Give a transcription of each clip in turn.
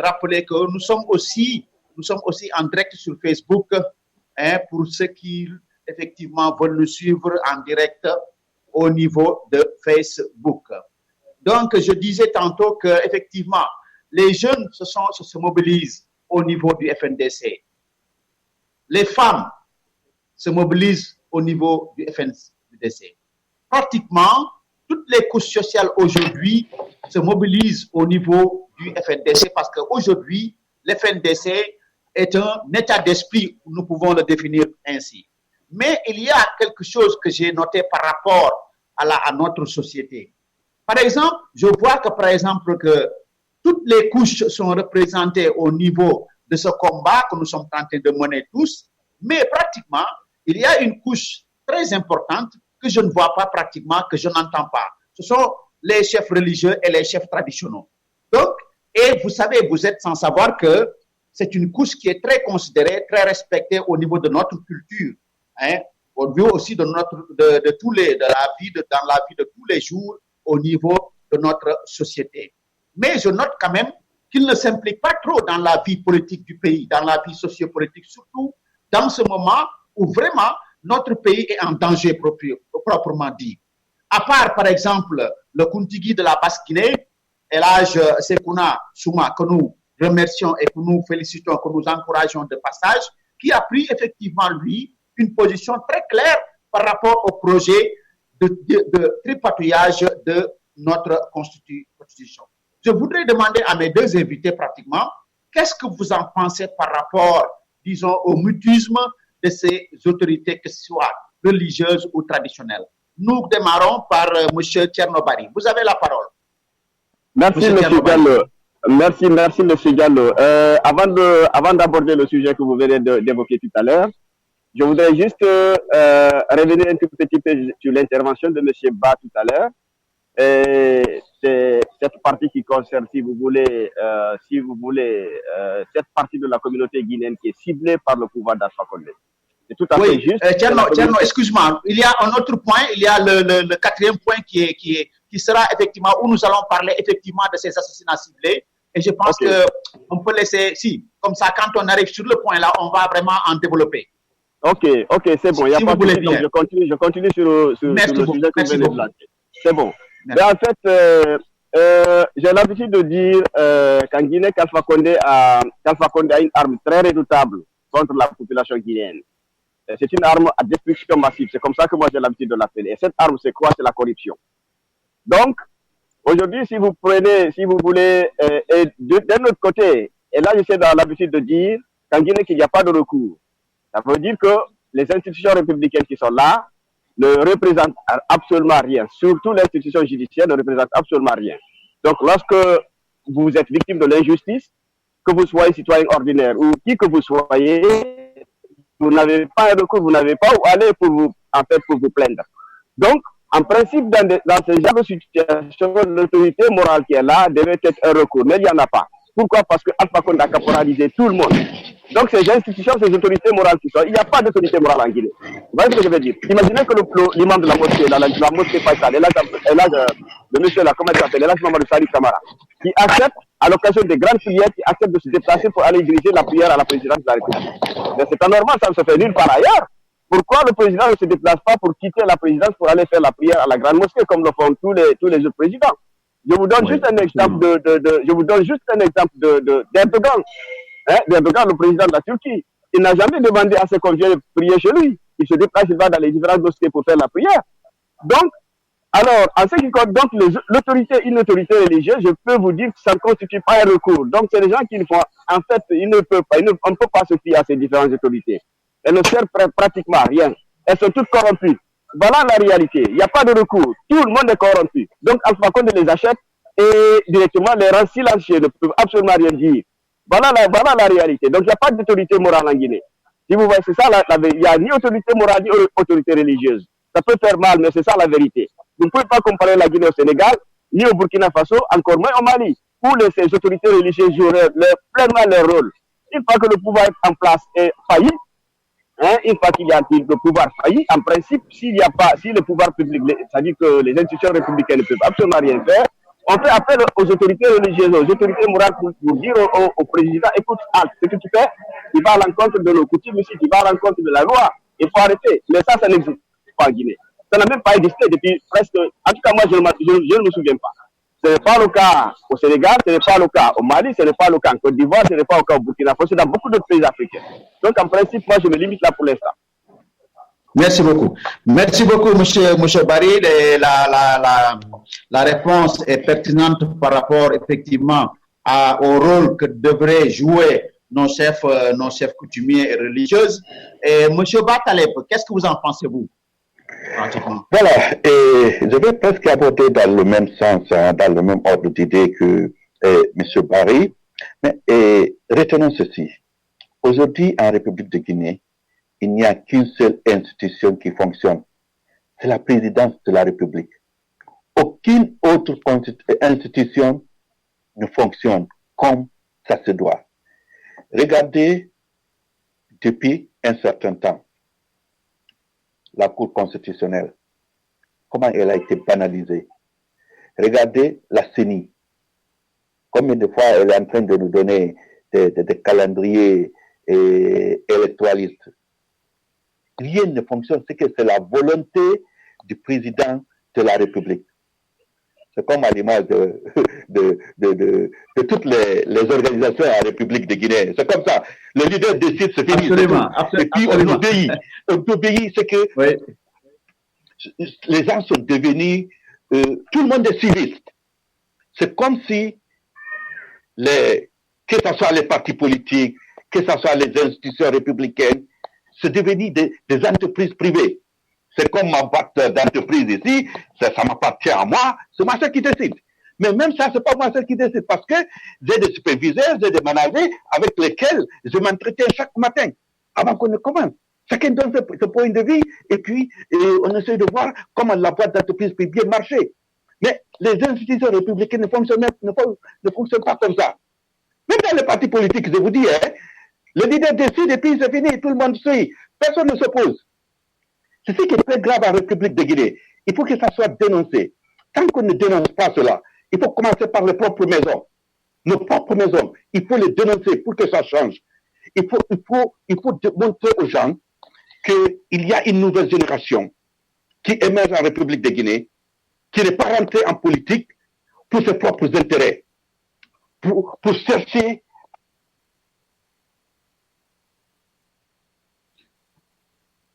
rappeler que nous sommes aussi en direct sur Facebook, pour ceux qui effectivement veulent nous suivre en direct au niveau de Facebook. Donc, je disais tantôt que effectivement, les jeunes se mobilisent au niveau du FNDC. Les femmes se mobilisent au niveau du FNDC. Pratiquement, toutes les couches sociales aujourd'hui se mobilisent au niveau du FNDC parce qu'aujourd'hui, le FNDC est un état d'esprit, nous pouvons le définir ainsi. Mais il y a quelque chose que j'ai noté par rapport à notre société. Par exemple, je vois que toutes les couches sont représentées au niveau de ce combat que nous sommes en train de mener tous, mais pratiquement, il y a une couche très importante que je ne vois pas pratiquement, que je n'entends pas. Ce sont les chefs religieux et les chefs traditionnels. Donc, et vous savez, vous êtes sans savoir que c'est une couche qui est très considérée, très respectée au niveau de notre culture, au niveau aussi de la vie de tous les jours, au niveau de notre société. Mais je note quand même qu'il ne s'implique pas trop dans la vie politique du pays, dans la vie sociopolitique, surtout dans ce moment où vraiment notre pays est en danger proprement dit. À part, par exemple, le Kuntigi de la Basse-Guinée, Elhadj Sekouna Souma, que nous remercions et que nous félicitons, que nous encourageons de passage, qui a pris effectivement, lui, une position très claire par rapport au projet de tripatouillage de notre constitution. Je voudrais demander à mes deux invités pratiquement, qu'est-ce que vous en pensez par rapport, disons, au mutisme de ces autorités, que ce soit religieuses ou traditionnelles? Nous démarrons par M. Tchernobari. Vous avez la parole. Merci, M. Diallo. Merci, M. Diallo. Avant d'aborder le sujet que vous venez d'évoquer tout à l'heure, je voudrais juste revenir un tout petit peu sur l'intervention de M. Ba tout à l'heure. C'est cette partie qui concerne, si vous voulez, cette partie de la communauté guinéenne qui est ciblée par le pouvoir d'Alpha Condé. C'est tout à fait juste. Tcherno, excuse-moi. Il y a un autre point, il y a le quatrième point qui sera effectivement, où nous allons parler effectivement de ces assassinats ciblés. Et je pense qu'on peut laisser, comme ça, quand on arrive sur le point là, on va vraiment en développer. Ok, c'est bon. Il n'y a pas de souci. Je continue sur le sujet que vous venez de lancer. C'est bon. Mais en fait, j'ai l'habitude de dire qu'en Guinée, qu'Alpha Condé a une arme très redoutable contre la population guinéenne. C'est une arme à destruction massive. C'est comme ça que moi j'ai l'habitude de l'appeler. Et cette arme, c'est quoi? C'est la corruption. Donc, aujourd'hui, si vous voulez, et d'un autre côté, et là, j'ai l'habitude de dire qu'en Guinée, qu'il n'y a pas de recours. Ça veut dire que les institutions républicaines qui sont là ne représentent absolument rien. Surtout l'institution judiciaire ne représente absolument rien. Donc, lorsque vous êtes victime de l'injustice, que vous soyez citoyen ordinaire ou qui que vous soyez, vous n'avez pas un recours, vous n'avez pas où aller pour vous plaindre. Donc, en principe, dans ce genre de situation, l'autorité morale qui est là devait être un recours, mais il n'y en a pas. Pourquoi? Parce que Alpha Condé a caporalisé tout le monde. Donc, ces institutions, ces autorités morales qui sont, il n'y a pas d'autorité morale en Guinée. Vous voyez ce que je veux dire? Imaginez que l'imam de la mosquée, la mosquée Faisal, le monsieur là, comment il s'appelle, Elhadj Mamadou Salih Camara, qui accepte, à l'occasion des grandes prières, qui accepte de se déplacer pour aller diriger la prière à la présidence de la République. Mais c'est anormal, ça ne se fait nulle part ailleurs. Pourquoi le président ne se déplace pas pour quitter la présidence pour aller faire la prière à la grande mosquée, comme le font tous les autres présidents? Je vous donne juste un exemple d'Erdogan. D'Erdogan, le président de la Turquie. Il n'a jamais demandé à ce qu'on vienne prier chez lui. Il se déplace, il va dans les différentes mosquées pour faire la prière. Donc, alors, en ce qui compte, donc, une autorité religieuse, je peux vous dire que ça ne constitue pas un recours. Donc, c'est des gens qui ne font, en fait, on ne peut pas se fier à ces différentes autorités. Elles ne servent pratiquement à rien. Elles sont toutes corrompues. Voilà la réalité. Il n'y a pas de recours. Tout le monde est corrompu. Donc, Alpha Condé les achète et directement les rend silencieux, ne peuvent absolument rien dire. Voilà la réalité. Donc, il n'y a pas d'autorité morale en Guinée. Si vous voyez, c'est ça, il n'y a ni autorité morale ni autorité religieuse. Ça peut faire mal, mais c'est ça la vérité. Vous ne pouvez pas comparer la Guinée au Sénégal, ni au Burkina Faso, encore moins au Mali, où ces autorités religieuses jouent pleinement leur rôle. Une fois que le pouvoir en place est failli, une fois qu'il y a le pouvoir failli, en principe, si le pouvoir public, c'est-à-dire que les institutions républicaines ne peuvent absolument rien faire, On fait appel aux autorités religieuses, aux autorités morales pour dire au président, écoute, ce que tu fais, tu vas à l'encontre de nos coutumes ici, tu vas à l'encontre de la loi, il faut arrêter. Mais ça n'existe pas en Guinée. Ça n'a même pas existé depuis presque... En tout cas, moi, je ne me souviens pas. Ce n'est pas le cas au Sénégal, ce n'est pas le cas au Mali, ce n'est pas le cas en Côte d'Ivoire, ce n'est pas le cas au Burkina Faso, c'est dans beaucoup d'autres pays africains. Donc, en principe, moi, je me limite là pour l'instant. Merci beaucoup. Merci beaucoup, monsieur Barry. La réponse est pertinente par rapport, effectivement, au rôle que devraient jouer nos chefs coutumiers et religieuses. Et monsieur Bataleb, qu'est-ce que vous en pensez, vous? Voilà, et je vais presque aborder dans le même sens, dans le même ordre d'idée que M. Barry, mais retenons ceci. Aujourd'hui, en République de Guinée, il n'y a qu'une seule institution qui fonctionne. C'est la présidence de la République. Aucune autre institution ne fonctionne comme ça se doit. Regardez, depuis un certain temps, la Cour constitutionnelle, comment elle a été banalisée. Regardez la CENI. Combien de fois elle est en train de nous donner des calendriers électoralistes. Rien ne fonctionne, c'est que c'est la volonté du président de la République. C'est comme à l'image de toutes les organisations en République de Guinée. C'est comme ça. Le leader décide, c'est fini. Absolument. Et puis on obéit. On obéit, c'est que les gens sont devenus... tout le monde est civiste. C'est comme si, que ce soit les partis politiques, que ce soit les institutions républicaines, c'est devenu des entreprises privées. C'est comme ma boîte d'entreprise ici, ça m'appartient à moi, c'est moi seul qui décide. Mais même ça, c'est pas moi seul qui décide, parce que j'ai des superviseurs, j'ai des managers avec lesquels je m'entretiens chaque matin, avant qu'on ne commence. Chacun donne ce point de vue, et puis on essaie de voir comment la boîte d'entreprise peut bien marcher. Mais les institutions républicaines ne fonctionnent pas comme ça. Même dans les partis politiques, je vous dis, le leader décide et puis c'est fini, tout le monde suit. Personne ne s'oppose. C'est ce qui est très grave en République de Guinée. Il faut que ça soit dénoncé. Tant qu'on ne dénonce pas cela, il faut commencer par les propres maisons. Nos propres maisons, il faut les dénoncer pour que ça change. Il faut montrer aux gens qu'il y a une nouvelle génération qui émerge en République de Guinée, qui n'est pas rentrée en politique pour ses propres intérêts, pour chercher.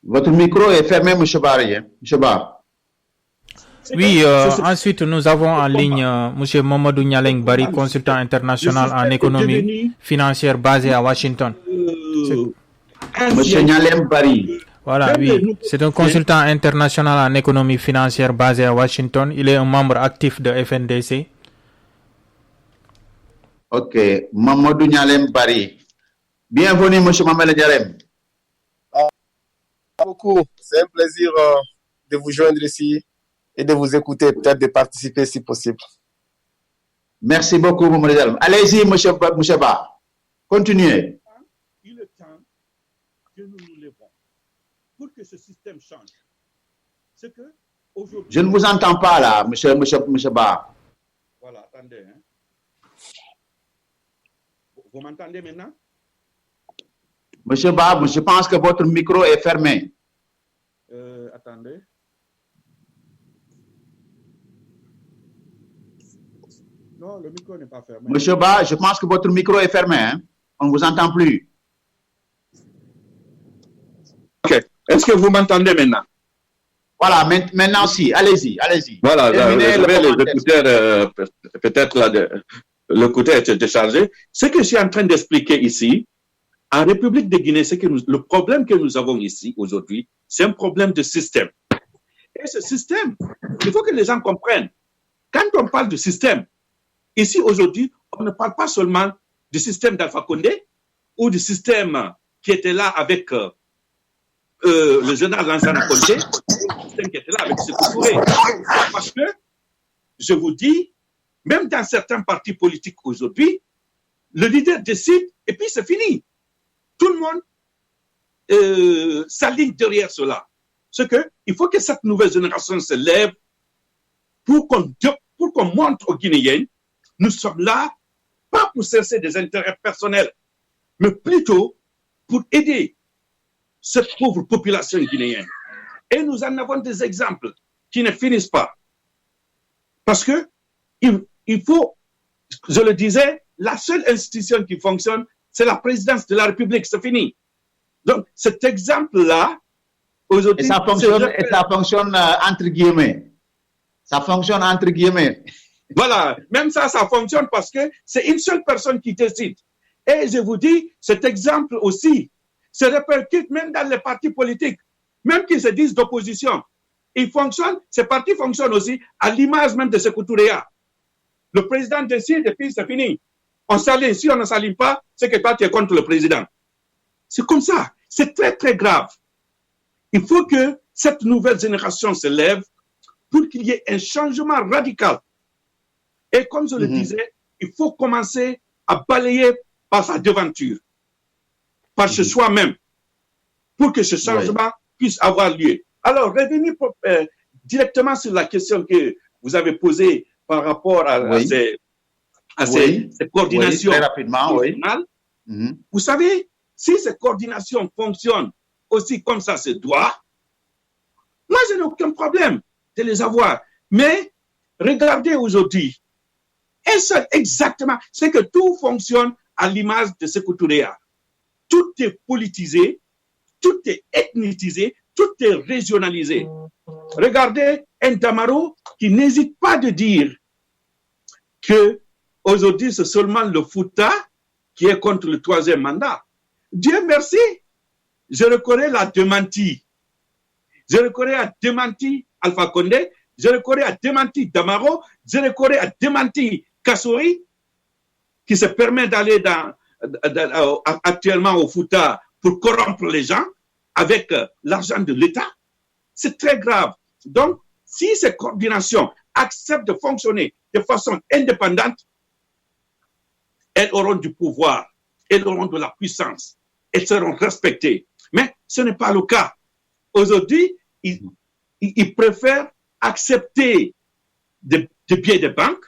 Votre micro est fermé, M. Barry. M. Bar. Oui, ensuite nous avons en ligne M. Mamadou Nyaleng Barry, consultant international en économie financière basé à Washington. M. Nyaleng Barry. Voilà, oui. C'est un consultant international en économie financière basé à Washington. Il est un membre actif de FNDC. Ok, Mamadou Nyaleng Barry. Bienvenue, M. Mamadou Nyaleng. Beaucoup. C'est un plaisir de vous joindre ici et de vous écouter, peut-être de participer si possible. Merci beaucoup, Mamadou Nyaleng. Allez-y, M. Ba. Continuez. Il est temps que nous nous levons pour que ce système change. C'est que aujourd'hui... Je ne vous entends pas là, M. Ba. Voilà, attendez. Vous m'entendez maintenant? Monsieur Ba, je pense que votre micro est fermé. Attendez. Non, le micro n'est pas fermé. Monsieur Ba, je pense que votre micro est fermé. Hein? On ne vous entend plus. Ok. Est-ce que vous m'entendez maintenant? Voilà, maintenant si. Allez-y, allez-y. Voilà, les écouteurs, peut-être l'écouteur est déchargé. Ce que je suis en train d'expliquer ici, en République de Guinée, c'est que le problème que nous avons ici aujourd'hui, c'est un problème de système. Et ce système, il faut que les gens comprennent. Quand on parle de système, ici aujourd'hui, on ne parle pas seulement du système d'Alpha Condé ou du système qui était là avec le général Lansana Conté, le système qui était là avec Sékou Touré. Parce que, je vous dis, même dans certains partis politiques aujourd'hui, le leader décide et puis c'est fini. Tout le monde s'aligne derrière cela. C'est que il faut que cette nouvelle génération se lève pour qu'on pour qu'on montre aux Guinéens, nous sommes là, pas pour chercher des intérêts personnels, mais plutôt pour aider cette pauvre population guinéenne. Et nous en avons des exemples qui ne finissent pas. Parce que il faut, je le disais, la seule institution qui fonctionne, c'est la présidence de la République, c'est fini. Donc, cet exemple-là, aujourd'hui... Et ça fonctionne entre guillemets. Ça fonctionne entre guillemets. Voilà, même ça fonctionne parce que c'est une seule personne qui décide. Et je vous dis, cet exemple aussi se répercute même dans les partis politiques, même qu'ils se disent d'opposition. Ils fonctionnent, ces partis fonctionnent aussi à l'image même de Sékou Touréa. Le président décide et puis c'est fini. On s'aligne. Si on ne s'aligne pas, c'est que toi tu es contre le président. C'est comme ça. C'est très, très grave. Il faut que cette nouvelle génération se lève pour qu'il y ait un changement radical. Et comme je le disais, il faut commencer à balayer par sa devanture, par ce choix même, pour que ce changement puisse avoir lieu. Alors, revenez directement sur la question que vous avez posée par rapport à ces coordinations. Très rapidement, Vous savez, si ces coordinations fonctionnent aussi comme ça se doit, moi, je n'ai aucun problème de les avoir. Mais regardez aujourd'hui, exactement, c'est que tout fonctionne à l'image de Sékou Touréa. Tout est politisé, tout est ethnicisé, tout est régionalisé. Regardez un Damaro qui n'hésite pas de dire que aujourd'hui c'est seulement le Fouta qui est contre le 3e mandat. Dieu merci, je reconnais la démentie. Je reconnais à démenti Alpha Condé, je reconnais à démenti Damaro, je reconnais à démenti Kassouri, qui se permet d'aller actuellement au Fouta pour corrompre les gens avec l'argent de l'État. C'est très grave. Donc, si ces coordinations acceptent de fonctionner de façon indépendante, elles auront du pouvoir, elles auront de la puissance, elles seront respectées. Mais ce n'est pas le cas. Aujourd'hui, ils préfèrent accepter des billets de banque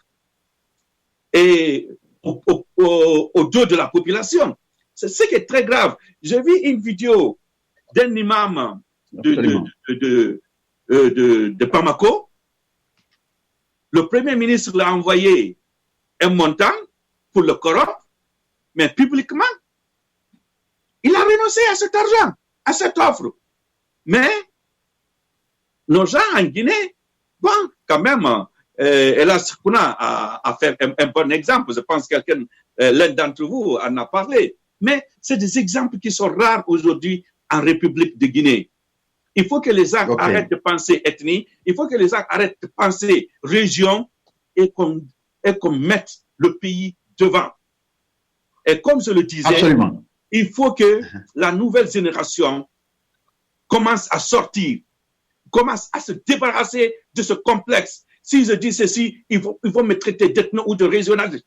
et au dos de la population. C'est ce qui est très grave. J'ai vu une vidéo d'un imam de Bamako. Le Premier ministre l'a envoyé un montant pour le corrompre, mais publiquement, il a renoncé à cet argent, à cette offre. Mais nos gens en Guinée, bon, quand même, Elas Kouna a fait un bon exemple. Je pense que l'un d'entre vous en a parlé. Mais c'est des exemples qui sont rares aujourd'hui en République de Guinée. Il faut que les gens arrêtent de penser ethnie, il faut que les gens arrêtent de penser région et qu'on mette le pays devant. Et comme je le disais, il faut que la nouvelle génération commence à sortir, commence à se débarrasser de ce complexe. Si je dis ceci, ils vont me traiter d'ethno ou de régional.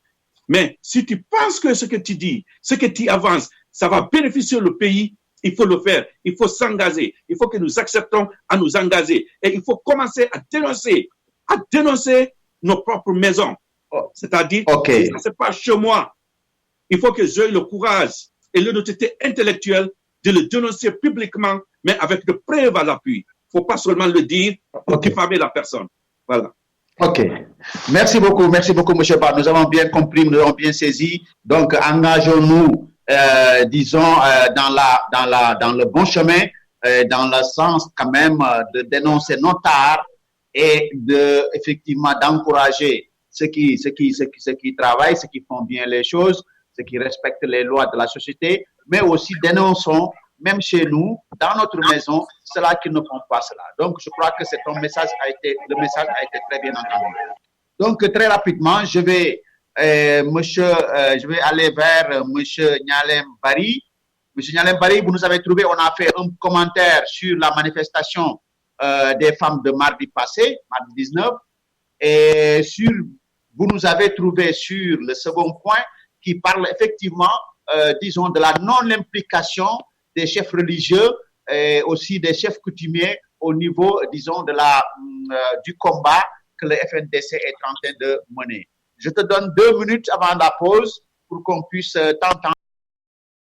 Mais si tu penses que ce que tu dis, ce que tu avances, ça va bénéficier le pays, il faut le faire. Il faut s'engager. Il faut que nous acceptons à nous engager. Et il faut commencer à dénoncer nos propres maisons. C'est-à-dire, si ça ne se passe chez moi, il faut que j'aie le courage et l'honnêteté intellectuelle de le dénoncer publiquement, mais avec de preuves à l'appui. Il ne faut pas seulement le dire pour diffamer la personne. Voilà. OK. Merci beaucoup, M. Ba. Nous avons bien compris, nous avons bien saisi. Donc, engageons-nous, disons, dans le bon chemin, dans le sens quand même de dénoncer nos tares et effectivement d'encourager ceux qui travaillent, ceux qui font bien les choses, ceux qui respectent les lois de la société, mais aussi dénonçons, même chez nous, dans notre maison, ceux-là qui ne font pas cela. Donc, je crois que le message a été très bien entendu. Donc, très rapidement, je vais aller vers M. Nyalem Bari. M. Nyalem Bari, vous nous avez trouvé, on a fait un commentaire sur la manifestation des femmes de mardi passé, mardi 19, et vous nous avez trouvé sur le second point qui parle effectivement, disons, de la non-implication des chefs religieux et aussi des chefs coutumiers au niveau, disons, du combat que le FNDC est en train de mener. Je te donne 2 minutes avant la pause pour qu'on puisse t'entendre.